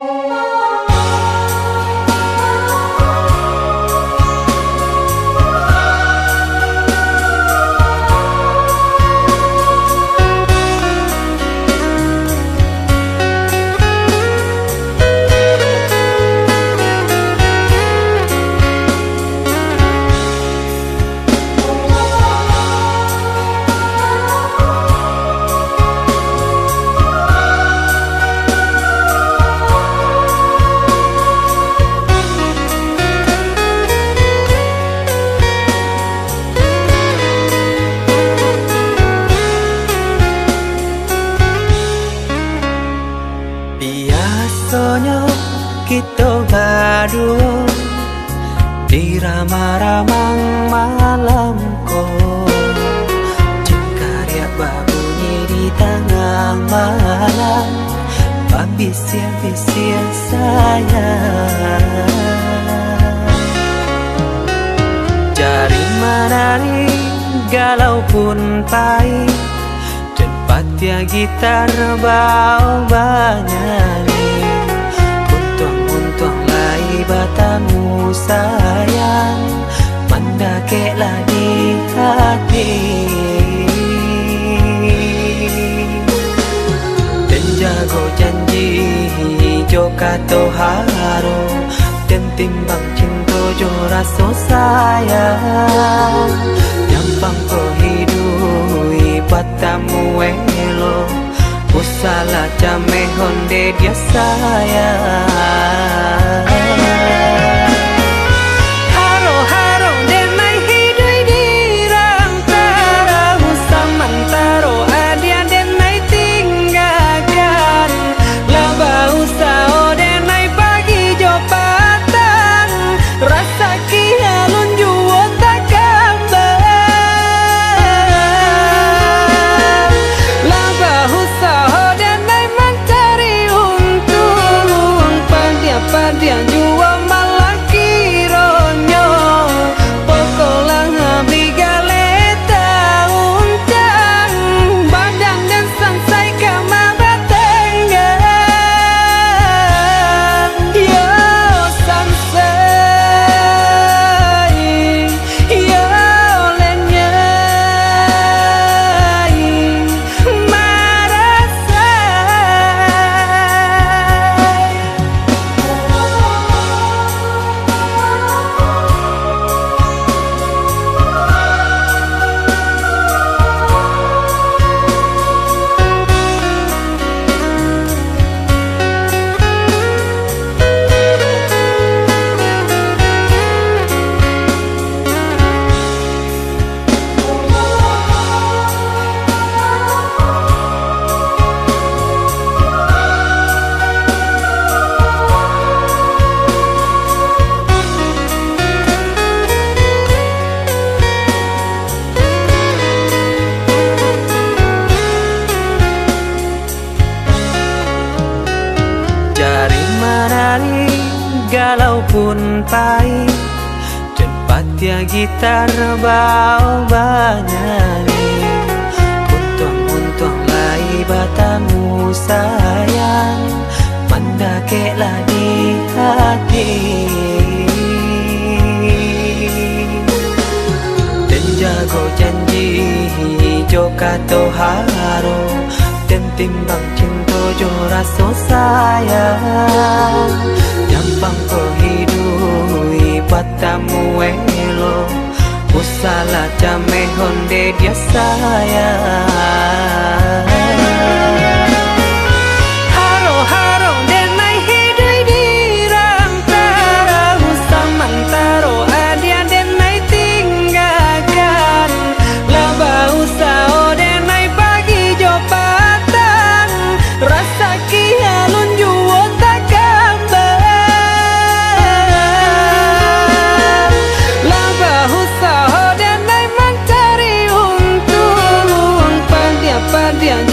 Biasanya kita berdua di ramah-ramang malam kau, jika dia berbunyi di tengah malam, berbisir-bisir sayang. Jari menari galau pun pahit, tempat ya gitar bau banyani, untung lai batamu sayang, mendakeklah di hati. Dan jago janji joka toharo, dan timbang cinta jo rasa sayang, nyampang ko hidui batamu elo, usala jame honde dia sayang. Haro-haro denai hidui di rantara, usamantaro adia denai tinggalkan, laba usao denai pagi jo patang, rasa kialun juo tak kabar, laba usao denai mencari untung, padian juo malah kironyo, pokolang habis galeta uncang, badan dan sansai kamar batenggang, yo sansai, yo lenyai, marasai. Jari menari galau pun pahit, tempat ya gitar bau banyani, untung lai batamu sayang, mendakeklah di hati. Dan jago janji joka toharo, dan timbang cinta jo rasa sayang, nyampang ko hidui batamu elo, usala jame honde dia sayang. Haro-haro denai hidui di rantara, usamantaro adia denai tinggalkan, laba usao denai pagi jo patang, rasa kialun juo tak kabar, laba usao denai mencari untung, padian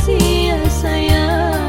rahasia sayang.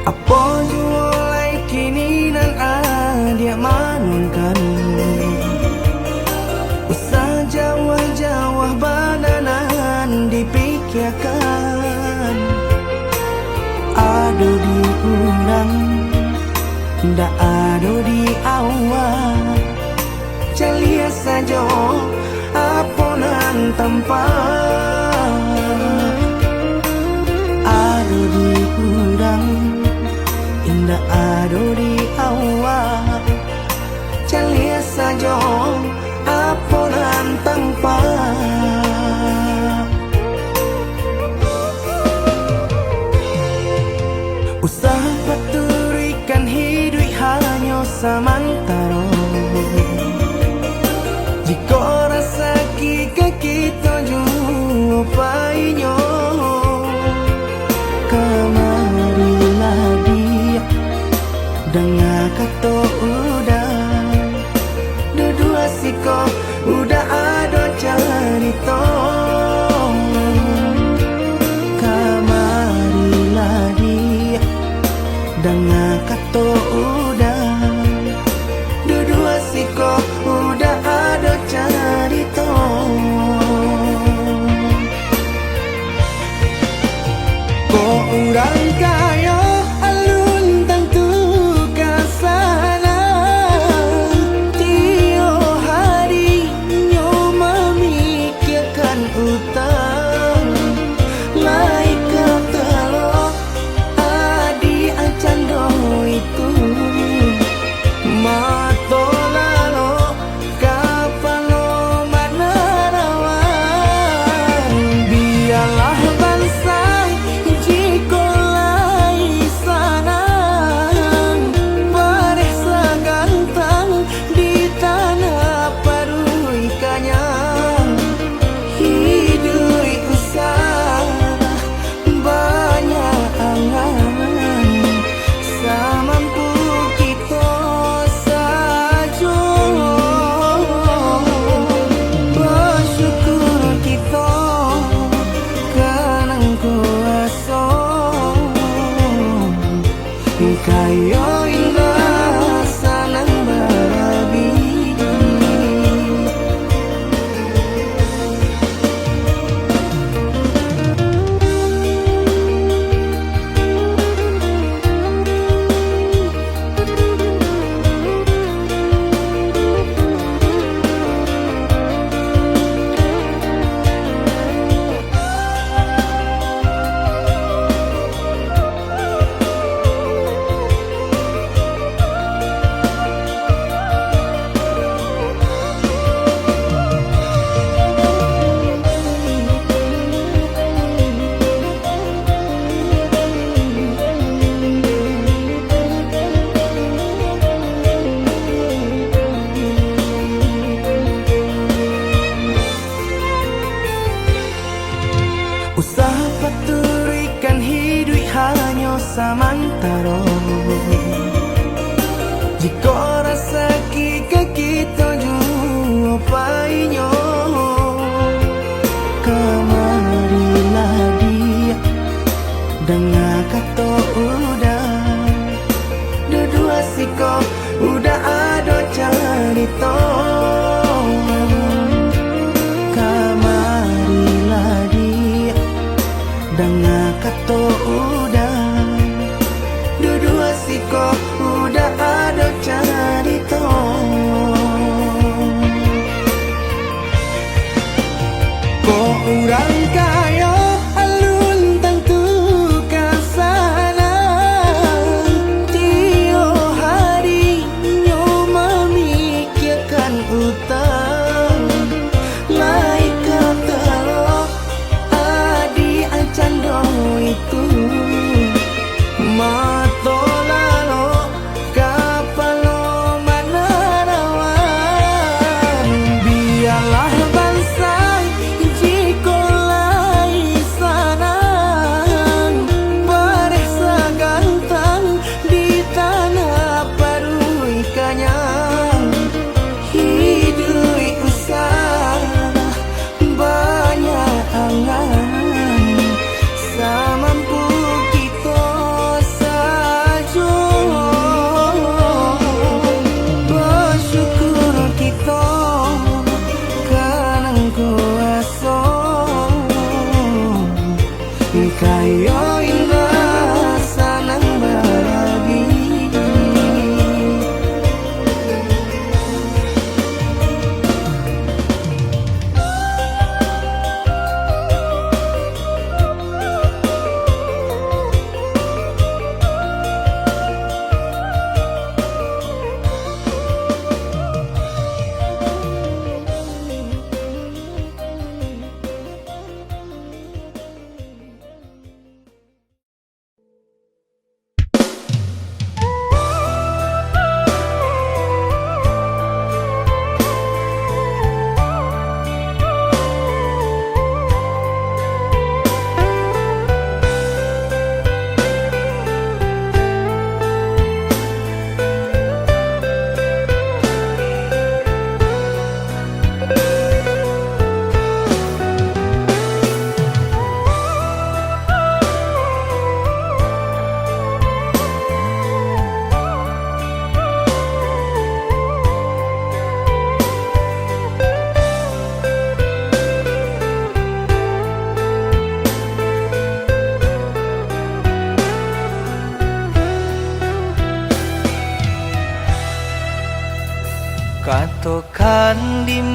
Apa jualai kini nan adia manunkan usah jawah-jawah bananan dipikirkan ado di urang ndak ado di awak celia saja aponan tempat ado di urang indah ado di awak celia saja aponan tempat usah paturikan hidup hanya samantara jika rasa kita jumpa kamarilah dia dengar kata udah dua siko udah ada cerita kamarilah dia dengar kata udah dua siko udah ada cerita kok urang kaya alun tentu kasana tio hari nyo memikirkan utang laik katalo adi acan do itu mato lalo kapalo manarawan biarlah bangsa jiko lai sana bareh sagantang di tanah parui kanyang hidup usah banyak angan samampu kita saja bersyukur kita kanang kuasa kaya indah sanang barabi usah paturikan hidup hanya samantara jika rasa kita jumpainya kamarilah dia dengar kata udah dua siko udah ada cerita kamarilah dia dengar kata udah dua siko udah ada cerita kok urang kaya alun tentu kasana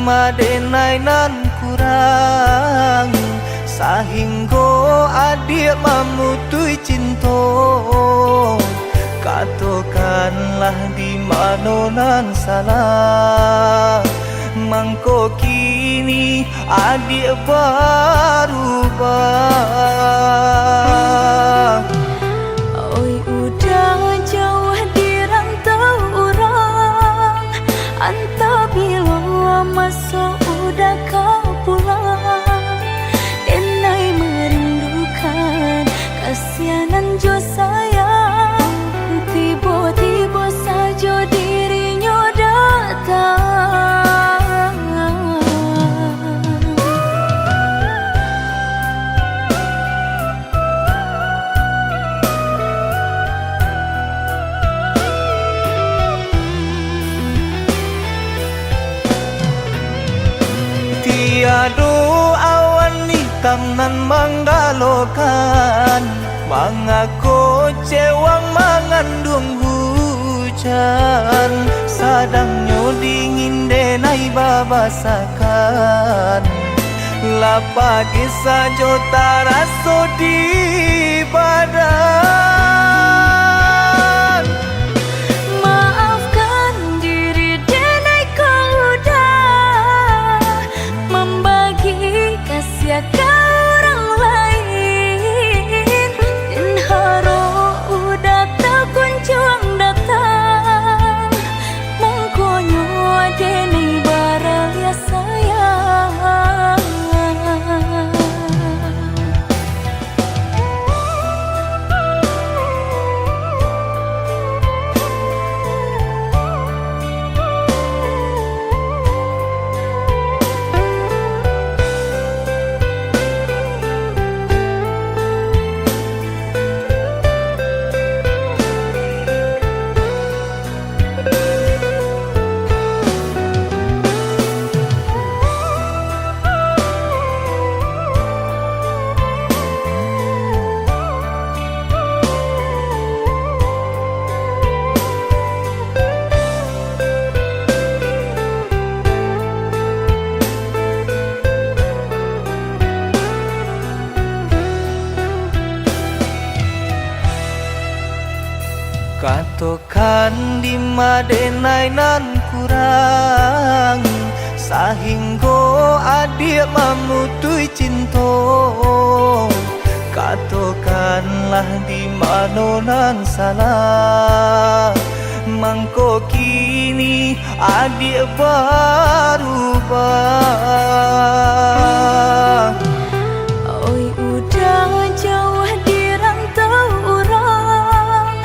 madenai nan kurang, sahingga adik memutui cinta. Katakanlah di mana nan salah, mangko kini adik berubah. Oi udah jauh di rantau orang, entah bila masa udah kau pulang. Denai merindukan kasihanan jo sayang, tiba-tiba saja dirinya datang. Tiada awan hitam nan menggalokan, mengaku cewang mengandung hujan. Sadangnya dingin denai babasakan, lapagi saja taraso di badan. Maafkan diri denai kau udah membagi kasih ke orang lain, dan haro udah tak kunjung datang. Mongkonyo denai baraya sayang. Katakan di madenai nan kurang, sahingga adik memutui cinta. Katakanlah di mana nan salah, mangko kini adik berubah. Oi udah jauh di rantau orang,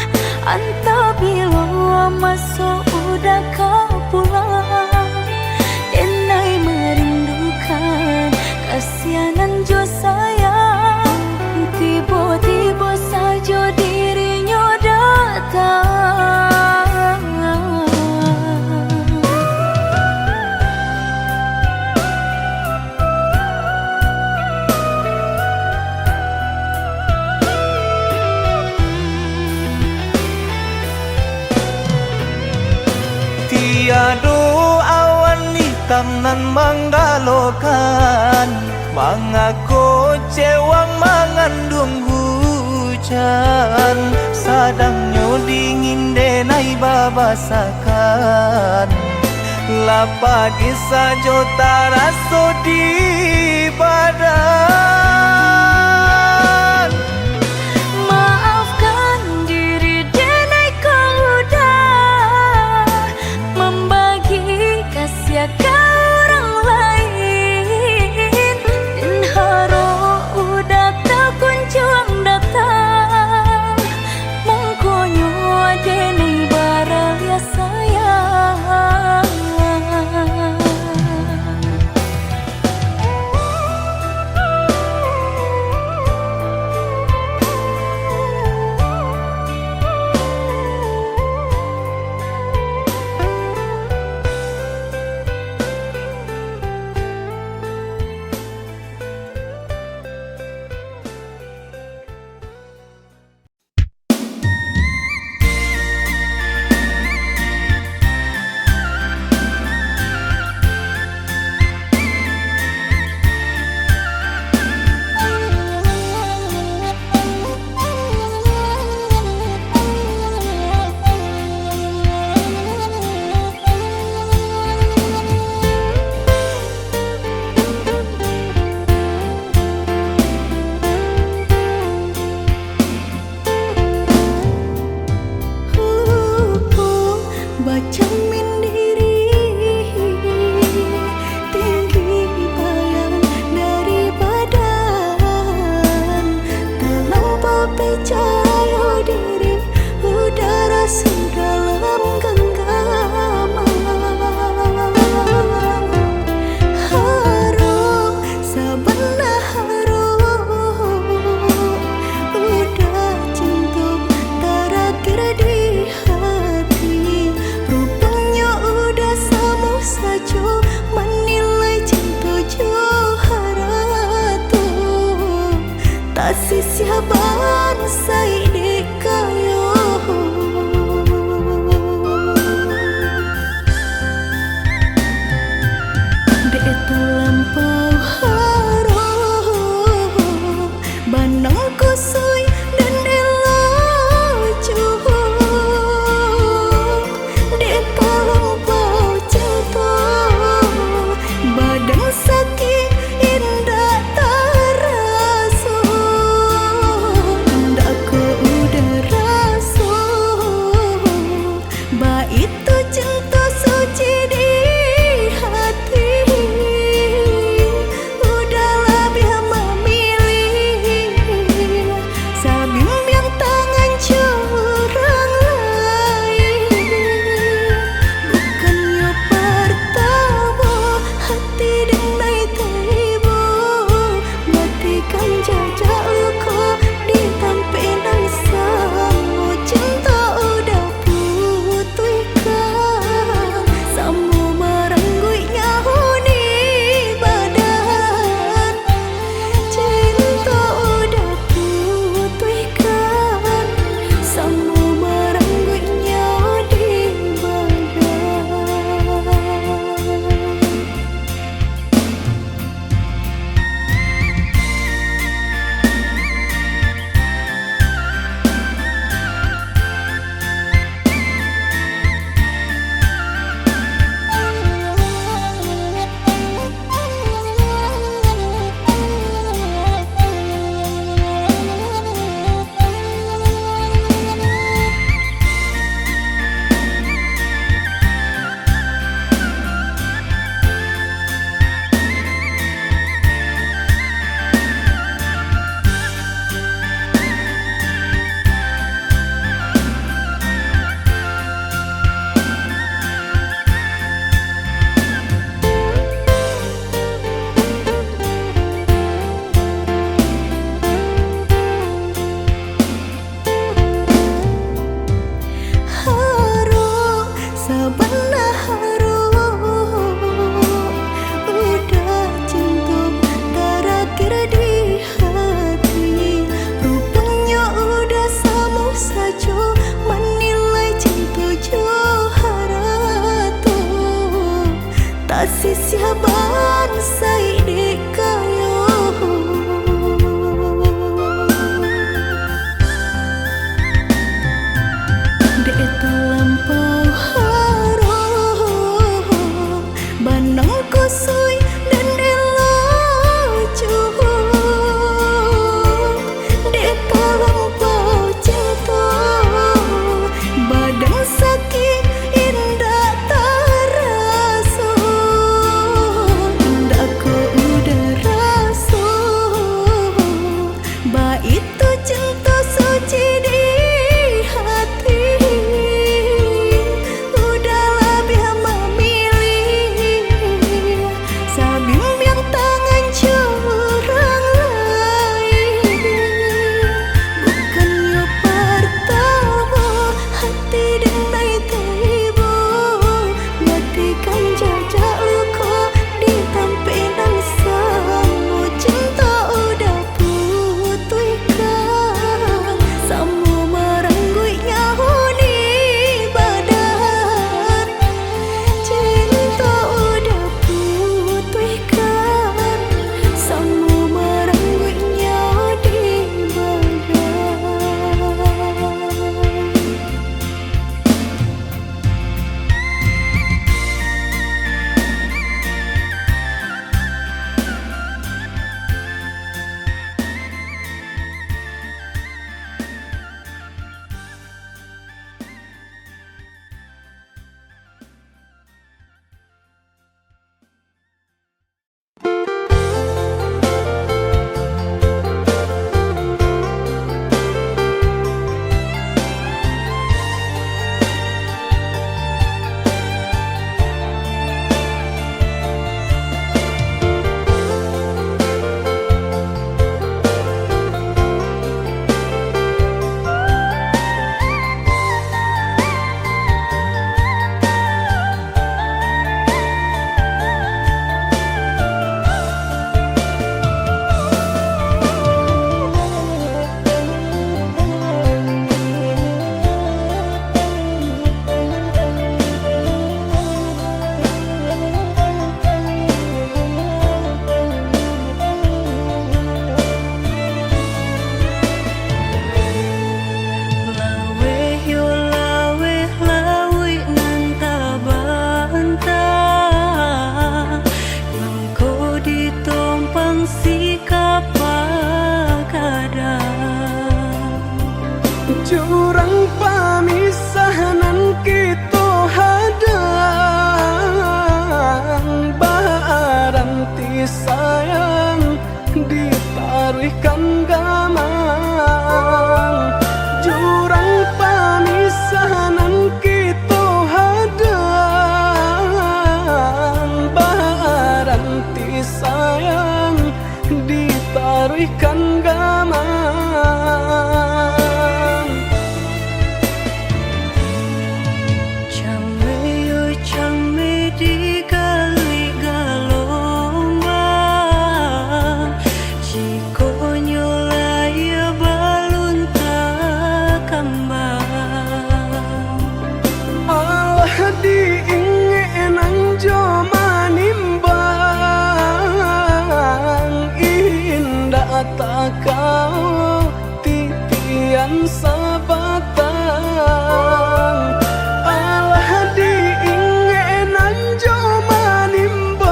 entah bila masa udah kau pulang. Denai merindukan kasihanan jo sayang, tiba-tiba saja dirinya datang. Tiada awan hitam nan menggalokan, mengaku cewang mengandung hujan. Sadangnya dingin denai babasakan, lapagi saja taraso di badan. Maafkan diri denai kau udah membagi kasih ke orang lain, dan haro udah tak kunjung datang. Mongkonyo denai baraya sayang. percaya diri, udara sedalam genggaman. Harum, sebenarnya harum, udah cinta terakhir di hati. Rupanya udah sama saja menilai cinta johara tuh. Tak sisiaban saya dikayo. Dek terlampau harum, bandang kusui dan elacu. Dek terlampau cinta, badan sakit indah terasa. Ndak ku kan gamang. Chame di kali galombang, jiko nyolaya balun takambang. Allah diingenan joma nimbang, indah tak kau titian sabatang. Allah diingenan joma nimbang,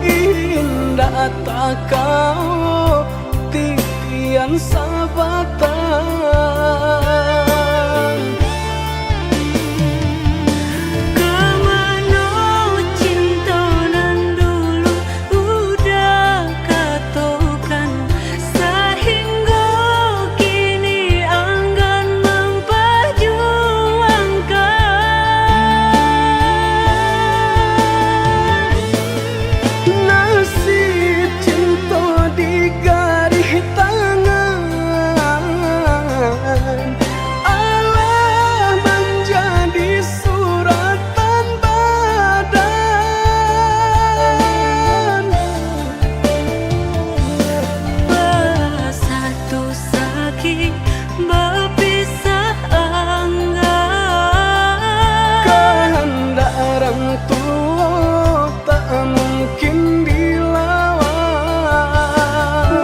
indah tak kau titian sabatang. Kemana cinta nan dulu udah katokan, sehingga kini enggan memperjuangkan. Nasib cinta di garis tangan, Allah menjadi suratan badan. Bersatu sakit berpisah enggan. Kehendak orang tua tak mungkin dilawan.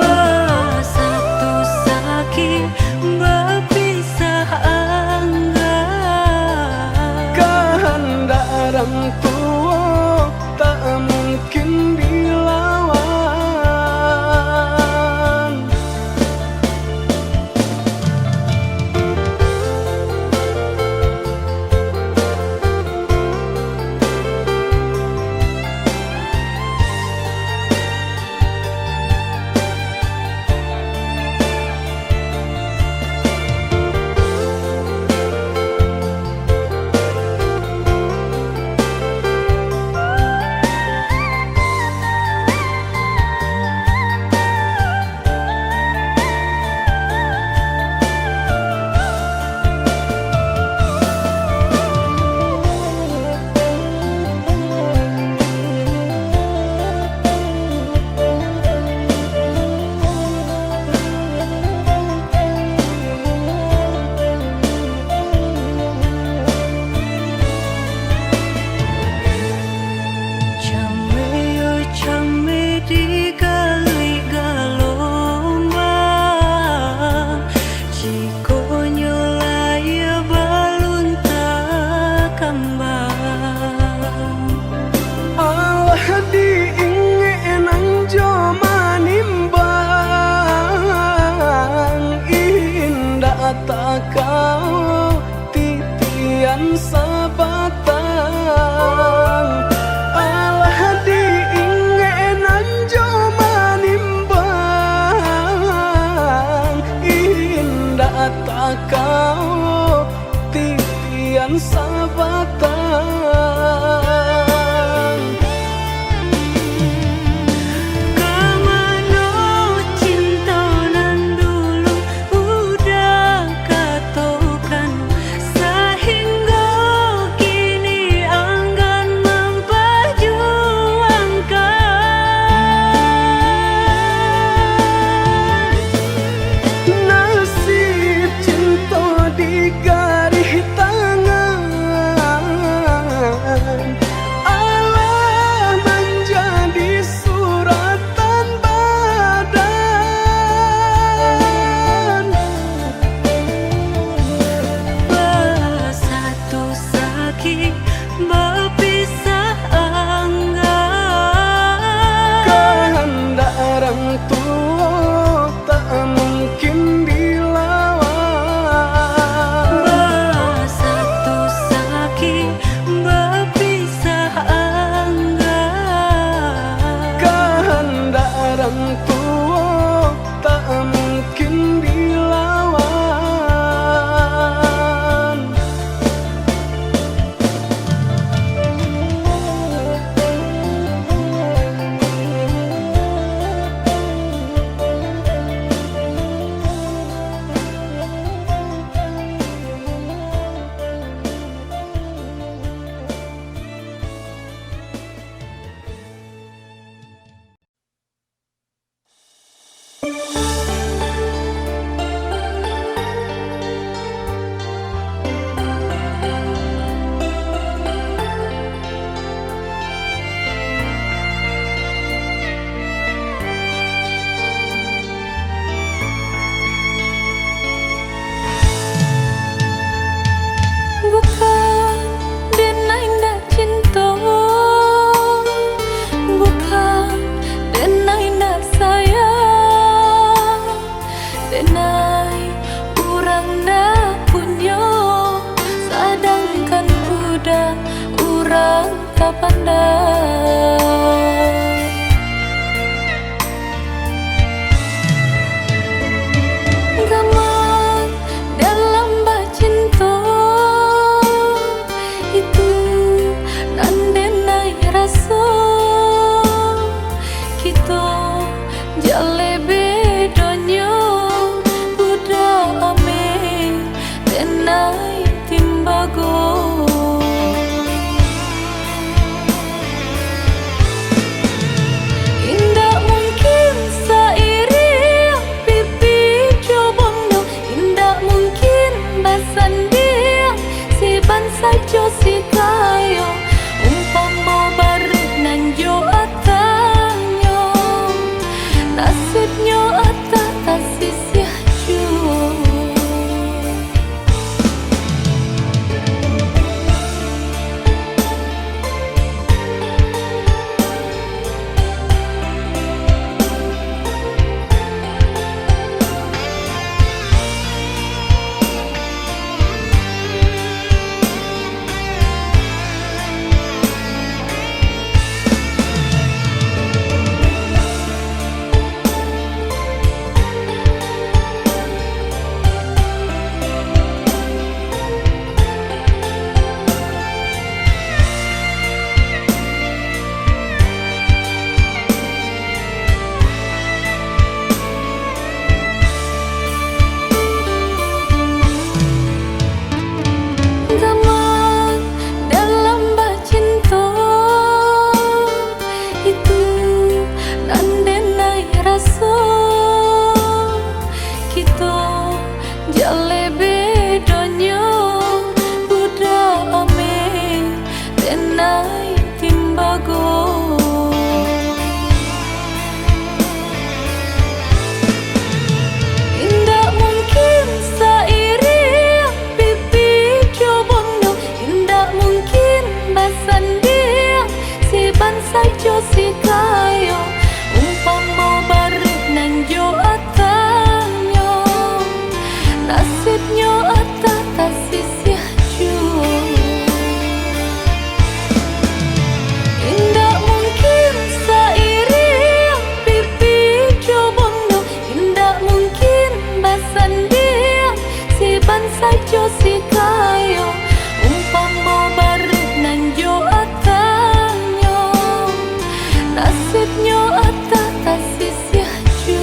Bersatu sakit berpisah enggan. Kehendak orang tua tak mungkin dilawan. Chame di kali galombang, jiko nyolaya balun takambang. Allah diingenan joma nimbang, indah tak kau titian sabatang. Allah diingenan joma nimbang, indah tak kau titian sabatang. Kemana cinta nan dulu udah katokan, sehingga kini enggan memperjuangkan. Nasib cinta di garis tangan, Allah menjadi suratan badan. Bersatu sakit berpisah enggan. Kehendak orang tua tak mungkin dilawan. Bersatu sakit berpisah enggan. Kehendak orang tua tak mungkin dilawan. jale bedonyo budak ame tenai timbago. Indah mungkin seiring pipi jobondo, indah mungkin basan dia si bansa jo si kayo umpama bareng nan jo atanyo nasibnyo atata sisih jo. Jale bedonyo budak ame tenai timbago. Indah mungkin seiring pipi jobondo, indah mungkin basan dia si bansa jo si kayo umpama bareng nan jo atanyo nasibnyo atata sisih jo. Indah mungkin seiring pipi jobondo, indah mungkin basan dia si bansa jo si kayo umpama bareng nan jo atanyo nasibnyo atata sisih jo.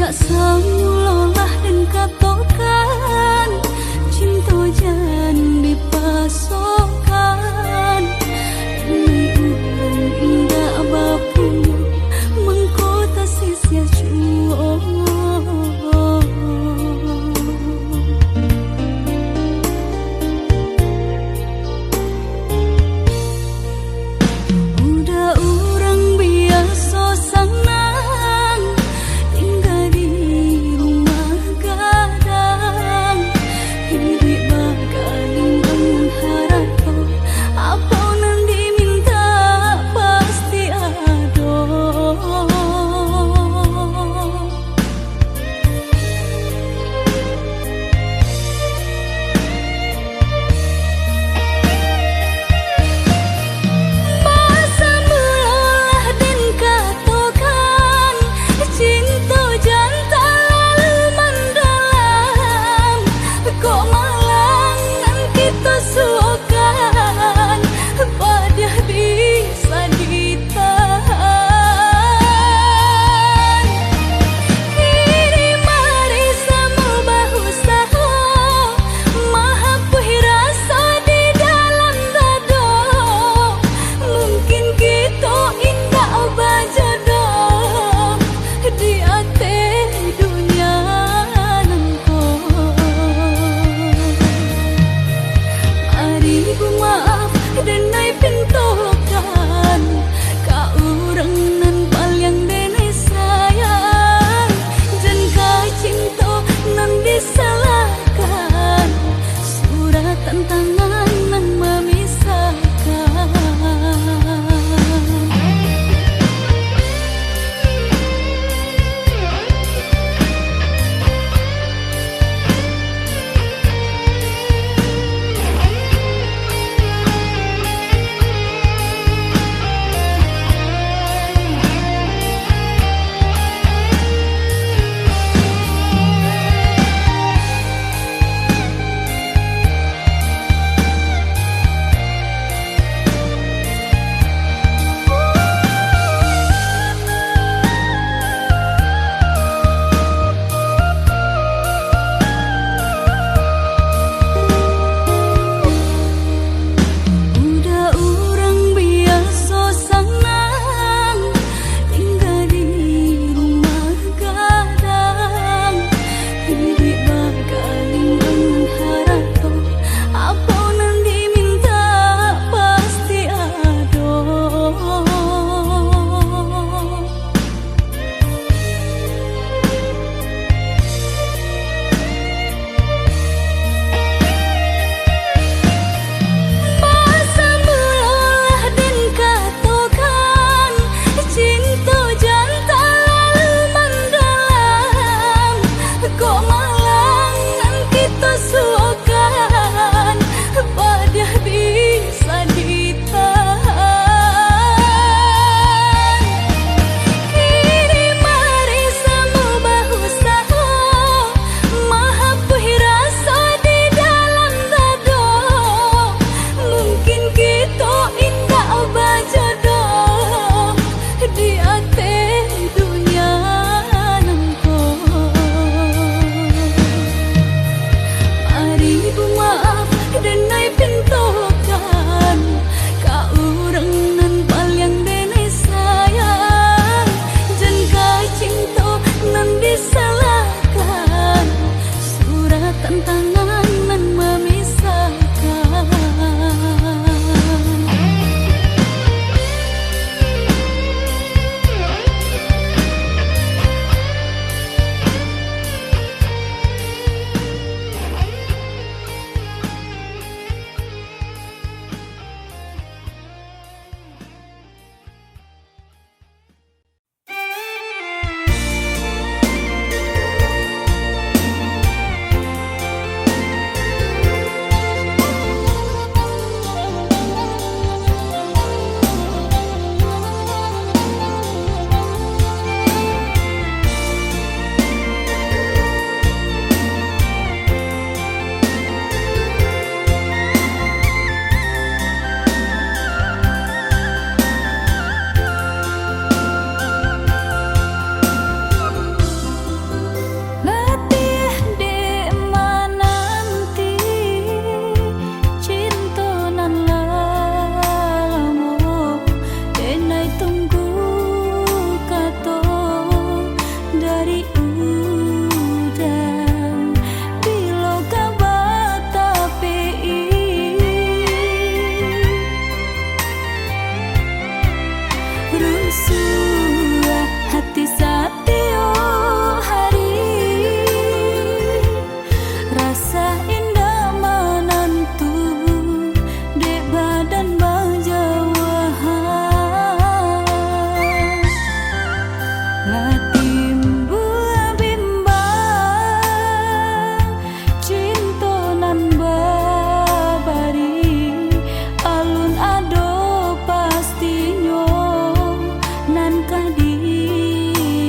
Semulalah dan katakan cinta jangan dipasokkan demi ulang indah bapu mengkota sisia jua. Udah orang biasa senang tinggal di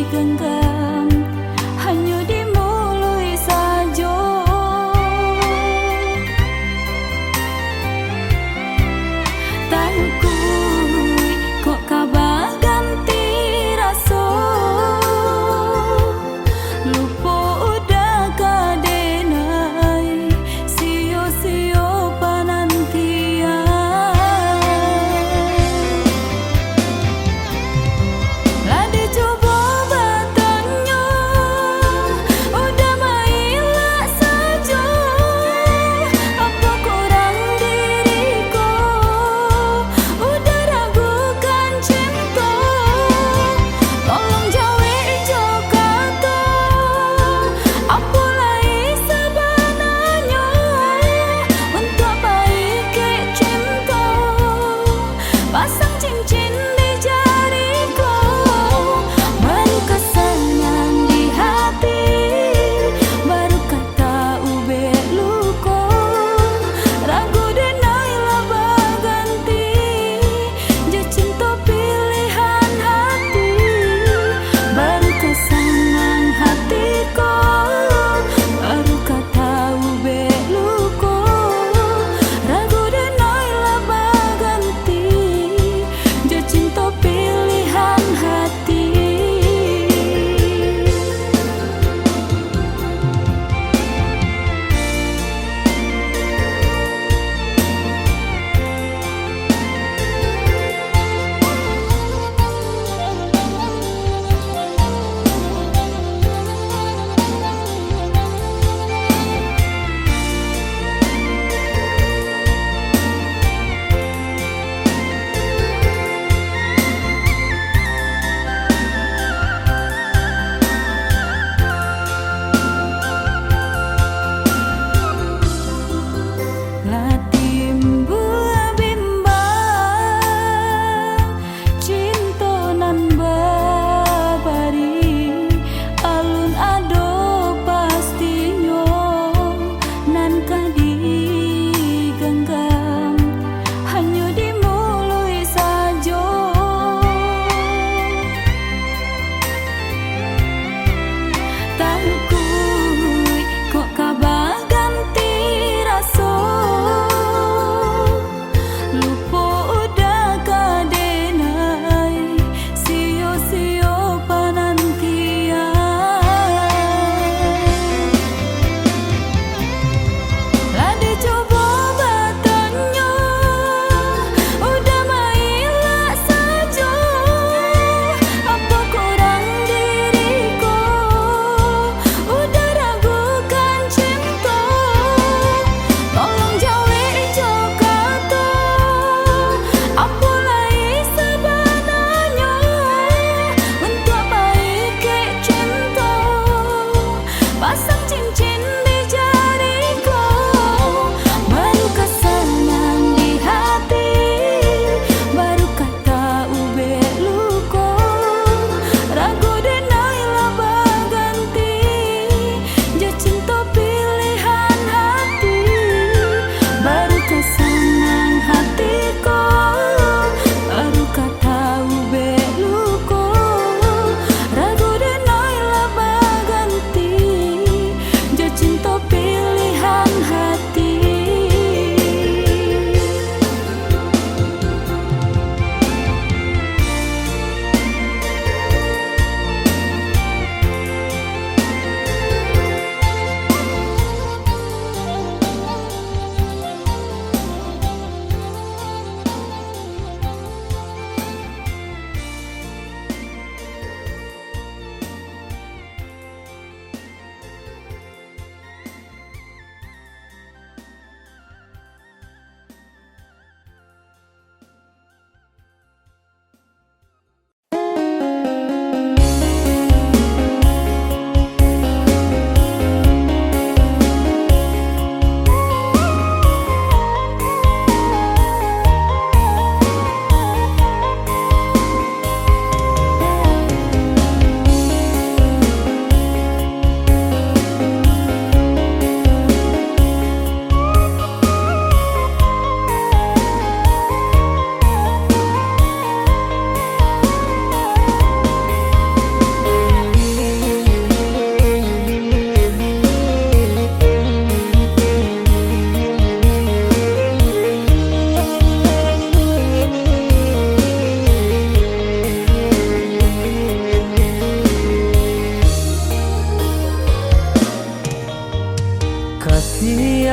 digenggam, hanya dimului saja. Tangkui kok kabar ganti rasa, lupa udah kadenai, sio-sio panantian. Lah dicoba bata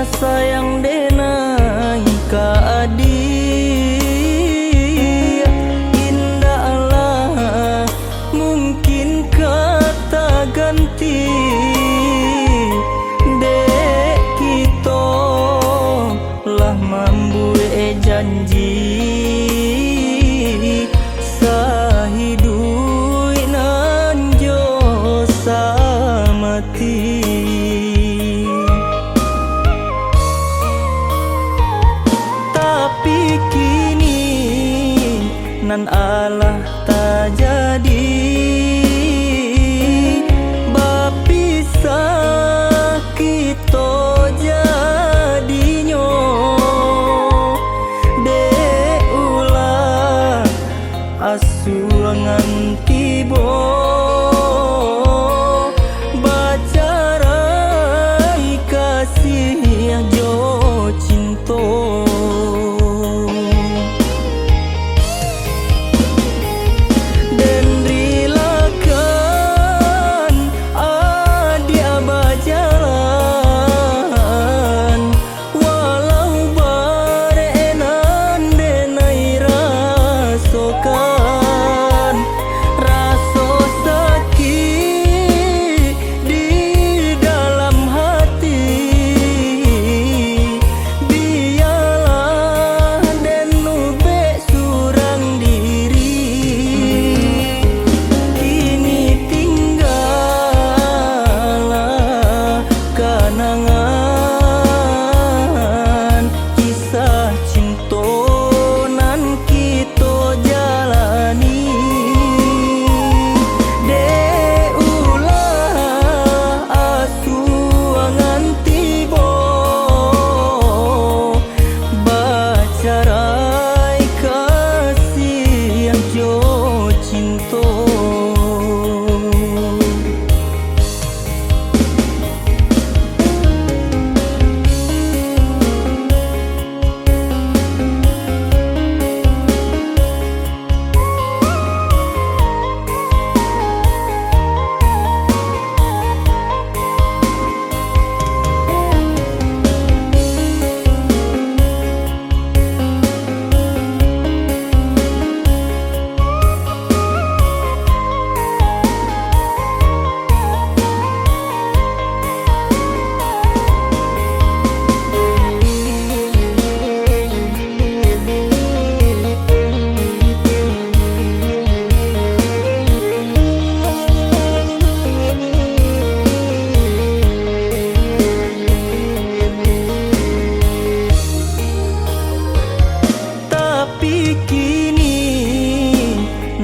sayang denai ka adik indahlah mungkin kata ganti dek kita lah membuat janji sahidui nanjo samati. Tapi kini nan Allah tak jadi bapisah kita jadinyo dek ulah asuangan tibo bacarai kasih jo cinta.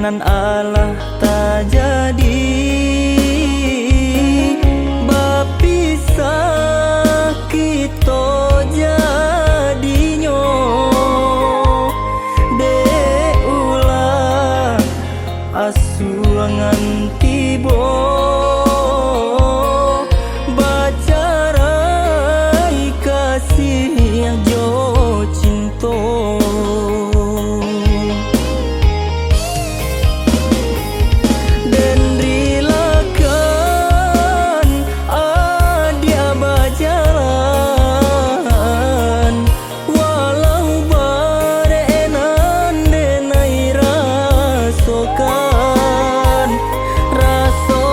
Nan Allah tak jadi bapisah kita jadinyo dek ulah asuangan tibo bacarai kasih jo cinta. Raso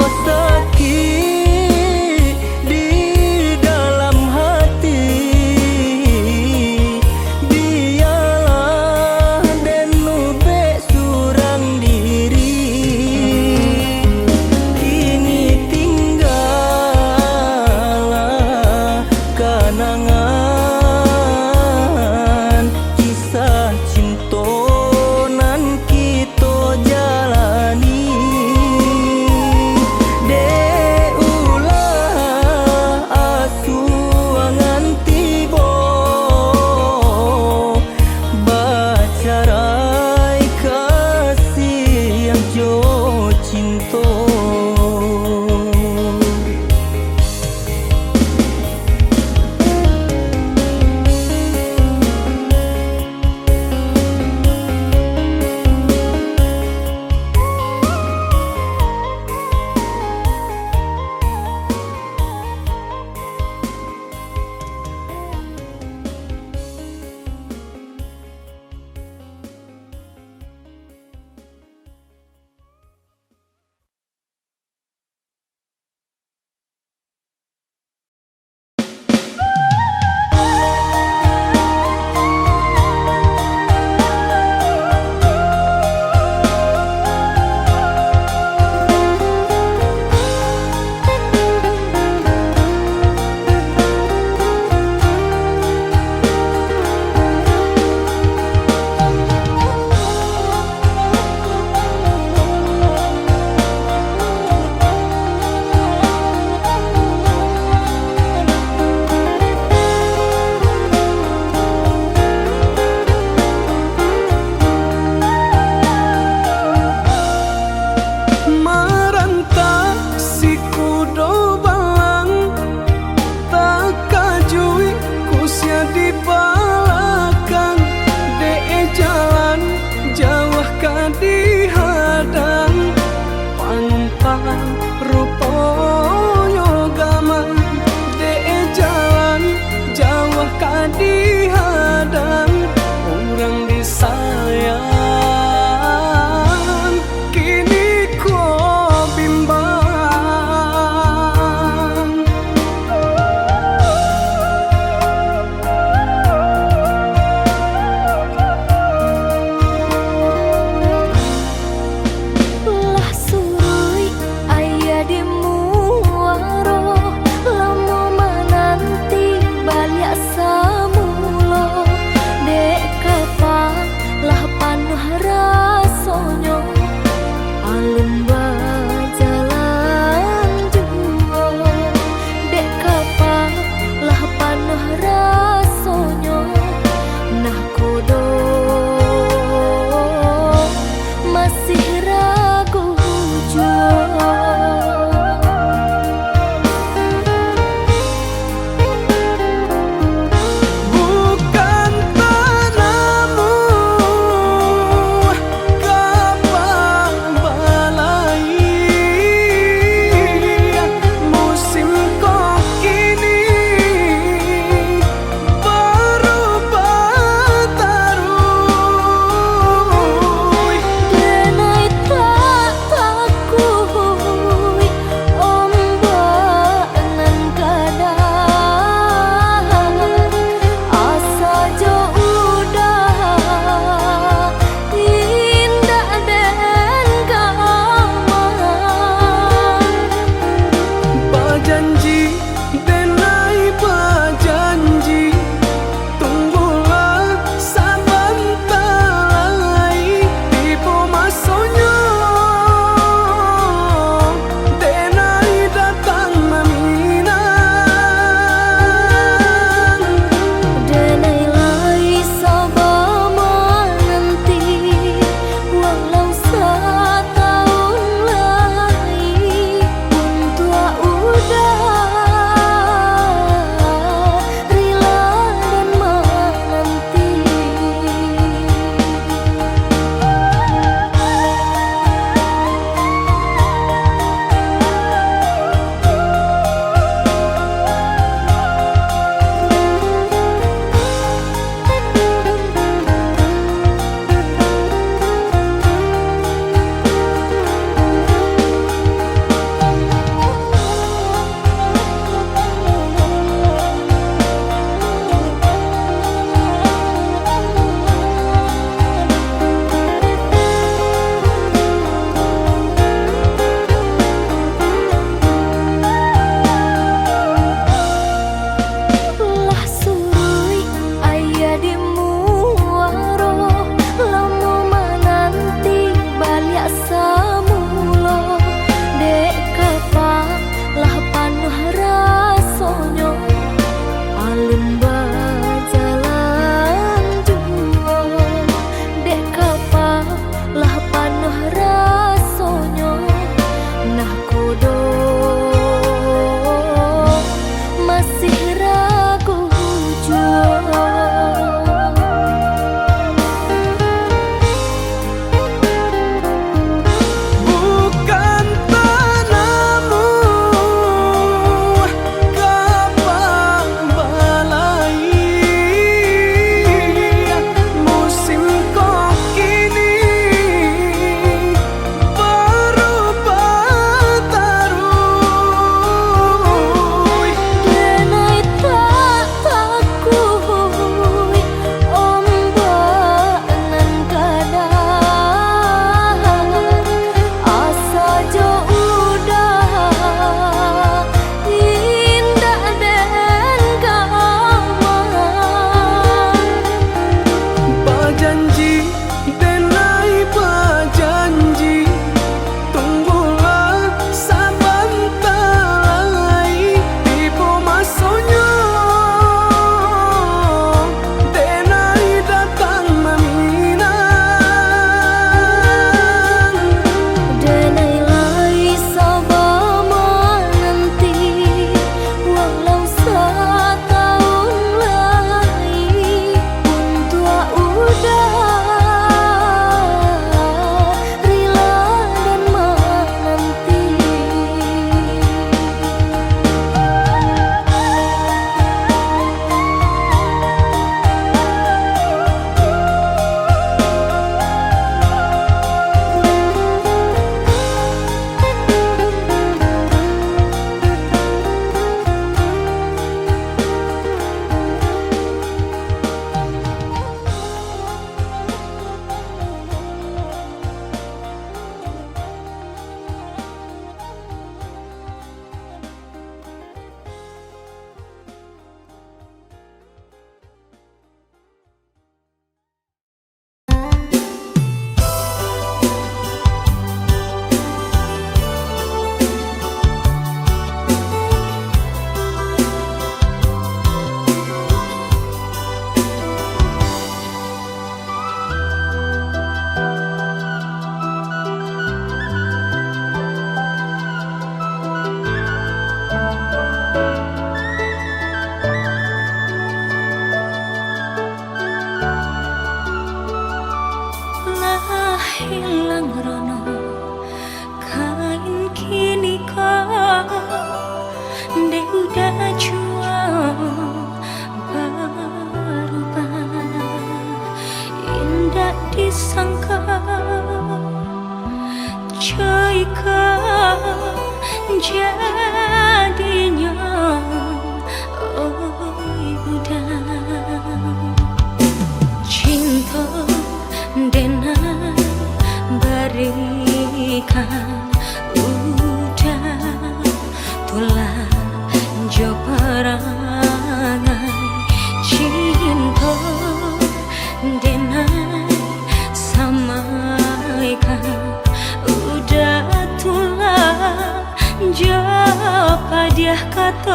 dia kata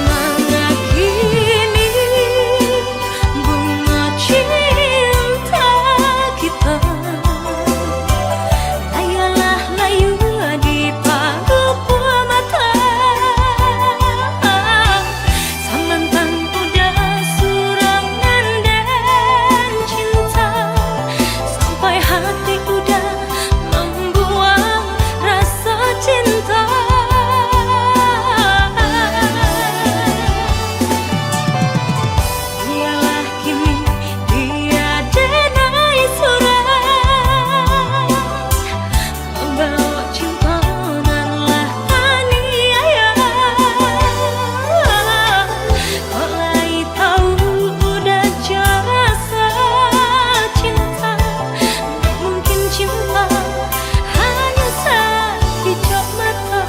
mana kini bunga cinta kita layalah layu di paruh mata samantang udah surangan dan cinta sampai hati udah membuang rasa cinta. Biarlah kini dia denai surat membawa cinta nanlah aniaya. Mulai tahu udah jasa cinta, mungkin cinta hanya sekejap mata.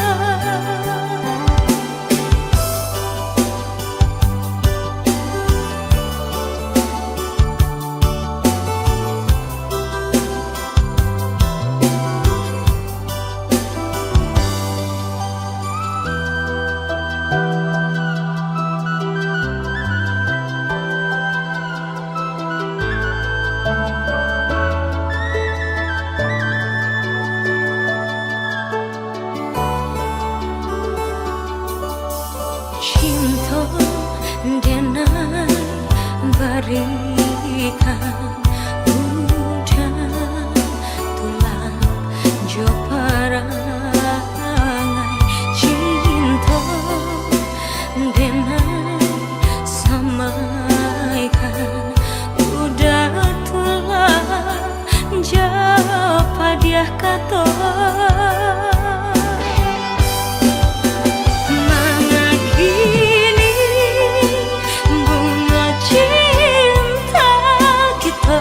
Cinta denai berikan udah tulang jo parangai. Cinta denai samaikan udah tulang jo dia kata mana kini bunga cinta kita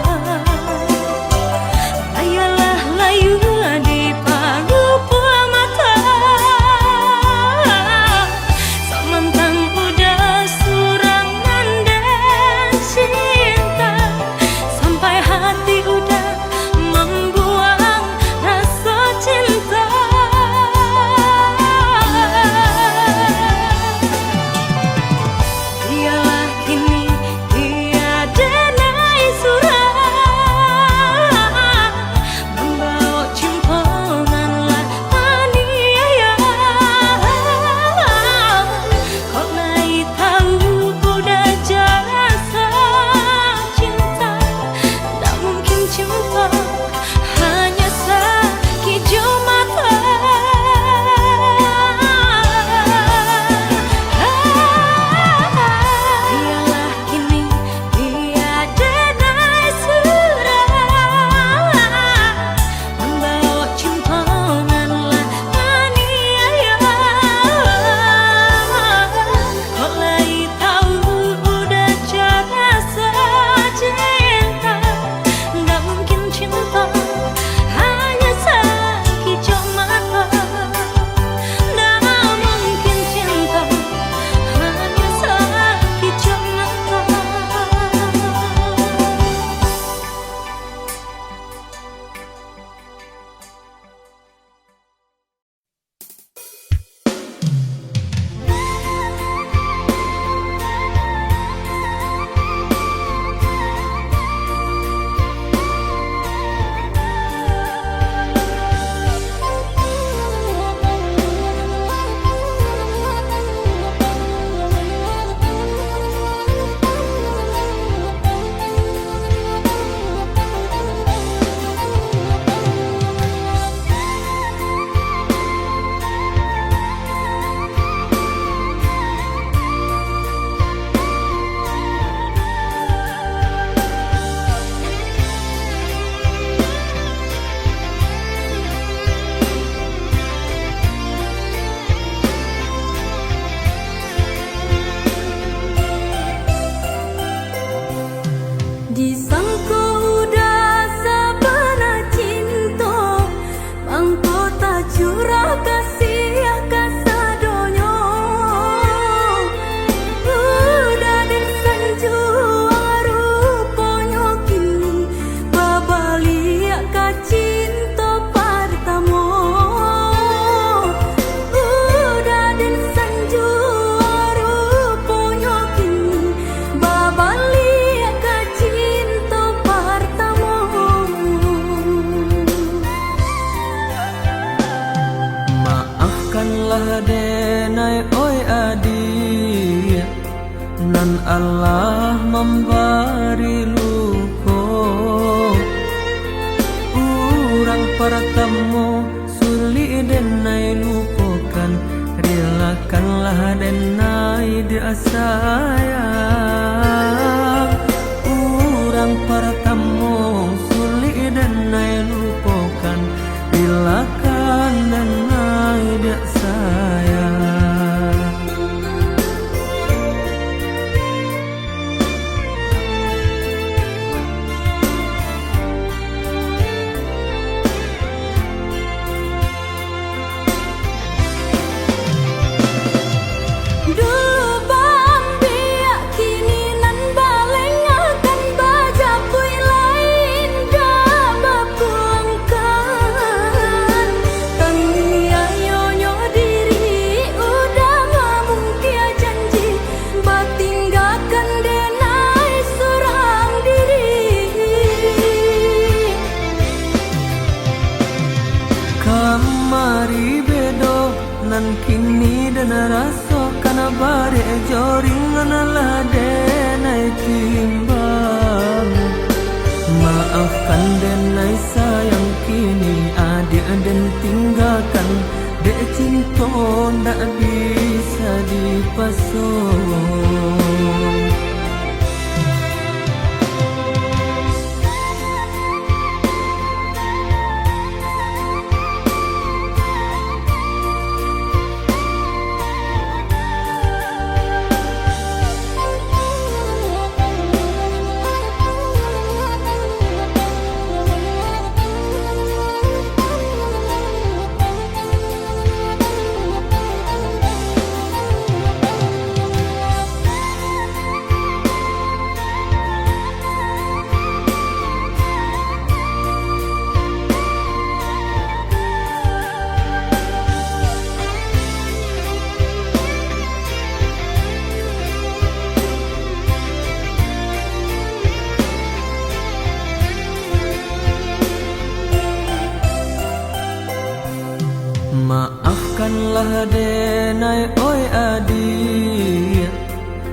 layalah layu di paruh mata samantang udah surangan dan cinta sampai hati udah membuang rasa cinta. lah denai oi adik, nan Allah memberi luko. Urang pertemu suli denai lupakan, relakanlah denai dia sayang. Urang pertemu suli denai lupakan, relakan denai dia sayang. Kamari bedo nan kini dan raso kana bare joring lah denai timbang. Maafkan denai sayang kini adik dan tinggalkan, dek cinta ndak bisa dipasung. Maafkanlah denai oi adik,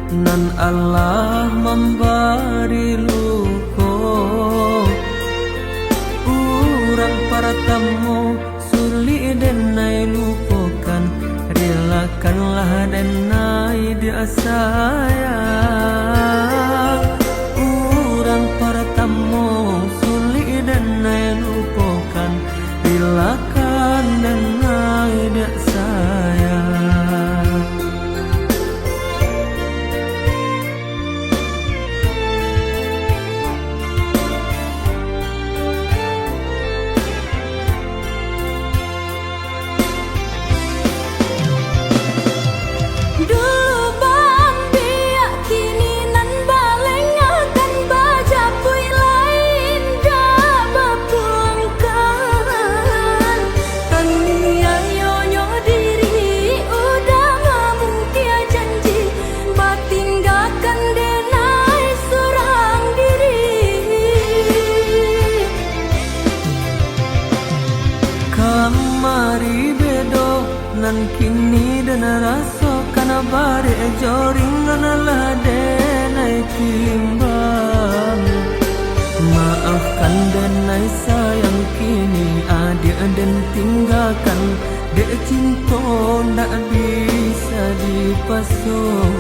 nan Allah memberi luko. Urang pertemu suli denai lupakan, relakanlah denai dia sayang. Urang pertemu suli denai lupakan, relakan denai dia sayang. Kamari bedo nan kini dan raso kana bare joring lah denai timbang. Maafkan denai sayang kini adik dan tinggalkan, dek cinta ndak bisa dipasung.